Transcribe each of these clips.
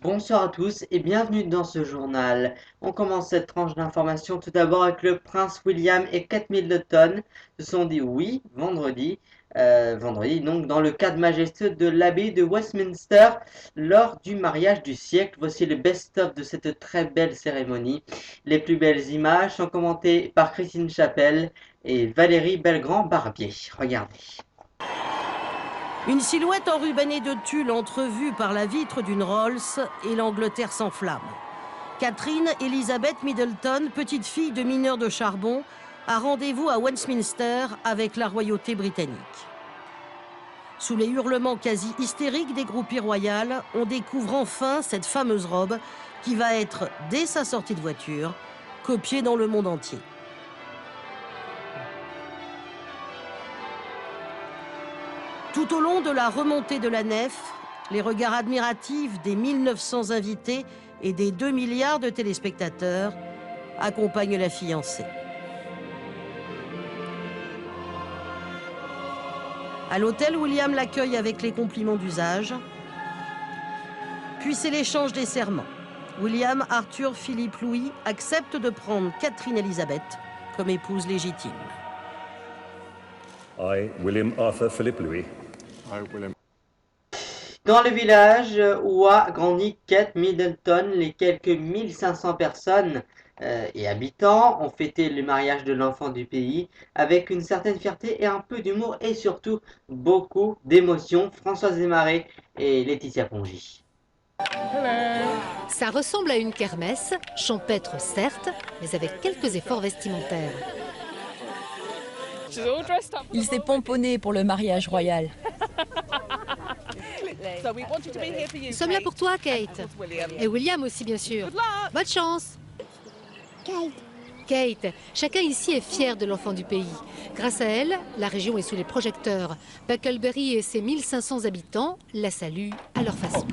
Bonsoir à tous et bienvenue dans ce journal. On commence cette tranche d'information tout d'abord avec le prince William et Kate Middleton se sont dit oui vendredi donc dans le cadre majestueux de l'abbaye de Westminster lors du mariage du siècle. Voici le best-of de cette très belle cérémonie. Les plus belles images sont commentées par Christine Chapelle et Valérie Belgrand-Barbier. Regardez. Une silhouette enrubannée de tulle entrevue par la vitre d'une Rolls et l'Angleterre s'enflamme. Catherine Elizabeth Middleton, petite fille de mineur de charbon, a rendez-vous à Westminster avec la royauté britannique. Sous les hurlements quasi hystériques des groupies royales, on découvre enfin cette fameuse robe qui va être, dès sa sortie de voiture, copiée dans le monde entier. Tout au long de la remontée de la nef, les regards admiratifs des 1900 invités et des 2 milliards de téléspectateurs accompagnent la fiancée. À l'hôtel, William l'accueille avec les compliments d'usage. Puis c'est l'échange des serments. William, Arthur, Philippe, Louis acceptent de prendre Catherine Elizabeth comme épouse légitime. I, William Arthur Philip Louis. Dans le village où a grandi Kate Middleton, les quelques 1500 personnes et habitants ont fêté le mariage de l'enfant du pays avec une certaine fierté et un peu d'humour et surtout beaucoup d'émotion. Françoise Desmarais et Laetitia Pongy. Ça ressemble à une kermesse, champêtre certes, mais avec quelques efforts vestimentaires. Il s'est pomponné pour le mariage royal. Nous sommes là pour toi, Kate. Et William aussi, bien sûr. Bonne chance. Kate, chacun ici est fier de l'enfant du pays. Grâce à elle, la région est sous les projecteurs. Bucklebury et ses 1500 habitants la saluent à leur façon.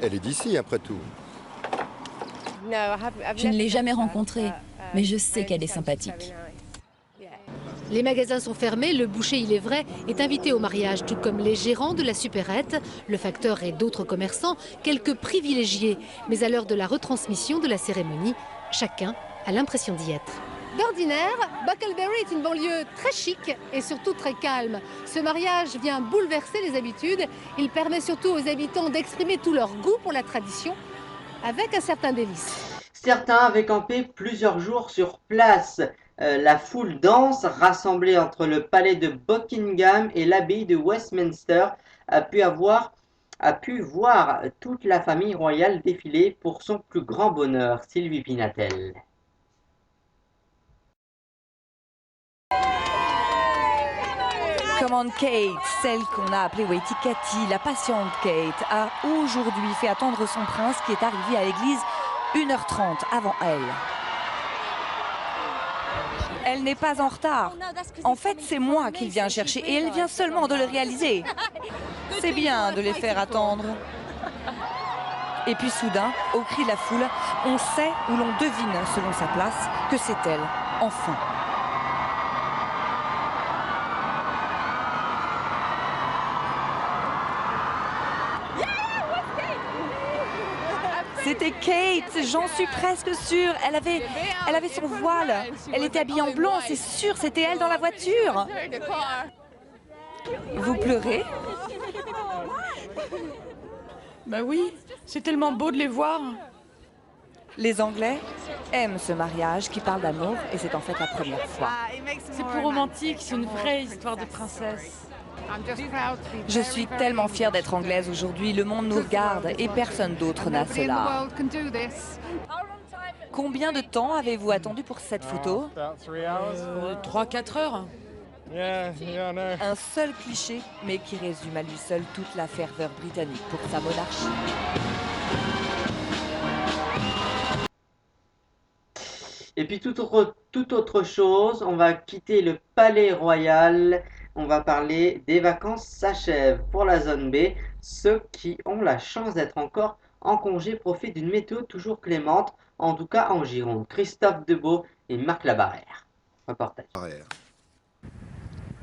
Elle est d'ici, après tout. Je ne l'ai jamais rencontrée, mais je sais qu'elle est sympathique. Les magasins sont fermés, le boucher, il est vrai, est invité au mariage, tout comme les gérants de la supérette, le facteur et d'autres commerçants, quelques privilégiés. Mais à l'heure de la retransmission de la cérémonie, chacun a l'impression d'y être. D'ordinaire, Bucklebury est une banlieue très chic et surtout très calme. Ce mariage vient bouleverser les habitudes. Il permet surtout aux habitants d'exprimer tout leur goût pour la tradition avec un certain délice. Certains avaient campé plusieurs jours sur place. La foule dense rassemblée entre le palais de Buckingham et l'abbaye de Westminster a pu voir toute la famille royale défiler pour son plus grand bonheur. Sylvie Pinatel. Commande Kate, celle qu'on a appelée Waity Cathy, la patiente Kate, a aujourd'hui fait attendre son prince qui est arrivé à l'église 1h30 avant elle. Elle n'est pas en retard. En fait, c'est moi qui viens chercher et elle vient seulement de le réaliser. C'est bien de les faire attendre. Et puis soudain, au cri de la foule, on sait ou l'on devine selon sa place que c'est elle, enfin. C'était Kate, j'en suis presque sûre. Elle avait son voile. Elle était habillée en blanc, c'est sûr, c'était elle dans la voiture. Vous pleurez? Bah oui, c'est tellement beau de les voir. Les Anglais aiment ce mariage qui parle d'amour et c'est en fait la première fois. C'est plus romantique, c'est une vraie histoire de princesse. Je suis tellement fière d'être anglaise aujourd'hui. Le monde nous regarde et personne d'autre n'a cela. Combien de temps avez-vous attendu pour cette photo? 3-4 heures. Un seul cliché, mais qui résume à lui seul toute la ferveur britannique pour sa monarchie. Et puis toute autre chose, on va quitter le palais royal. On va parler des vacances s'achèvent pour la zone B. Ceux qui ont la chance d'être encore en congé profitent d'une météo toujours clémente, en tout cas en Gironde. Christophe Debeau et Marc Labarrère. Reportage.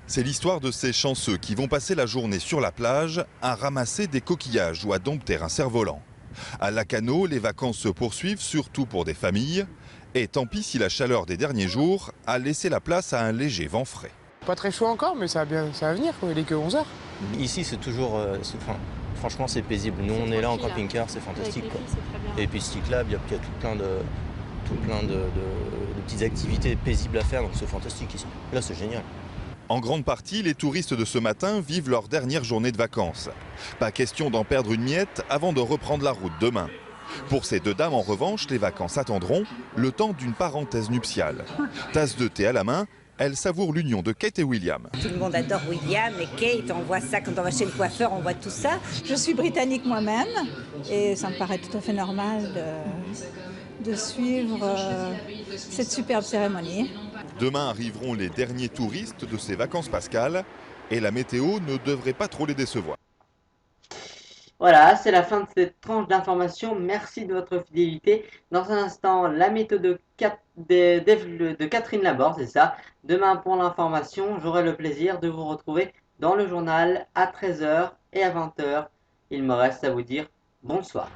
C'est l'histoire de ces chanceux qui vont passer la journée sur la plage à ramasser des coquillages ou à dompter un cerf-volant. À Lacanau, les vacances se poursuivent, surtout pour des familles. Et tant pis si la chaleur des derniers jours a laissé la place à un léger vent frais. Pas très chaud encore, mais ça va venir, quoi. Il est que 11 h. Ici, c'est toujours... franchement, c'est paisible. Nous, on est là en camping-car, c'est fantastique, quoi. Et puis Stick Lab, il y a tout plein de petites activités paisibles à faire, donc c'est fantastique ici. Là, c'est génial. En grande partie, les touristes de ce matin vivent leur dernière journée de vacances. Pas question d'en perdre une miette avant de reprendre la route demain. Pour ces deux dames, en revanche, les vacances attendront le temps d'une parenthèse nuptiale. Tasse de thé à la main, elles savourent l'union de Kate et William. Tout le monde adore William et Kate, on voit ça quand on va chez le coiffeur, on voit tout ça. Je suis britannique moi-même et ça me paraît tout à fait normal de suivre cette superbe cérémonie. Demain arriveront les derniers touristes de ces vacances pascales et la météo ne devrait pas trop les décevoir. Voilà, c'est la fin de cette tranche d'information. Merci de votre fidélité. Dans un instant, la méthode de Catherine Laborde, c'est ça. Demain, pour l'information, j'aurai le plaisir de vous retrouver dans le journal à 13 h et à 20 h. Il me reste à vous dire bonsoir.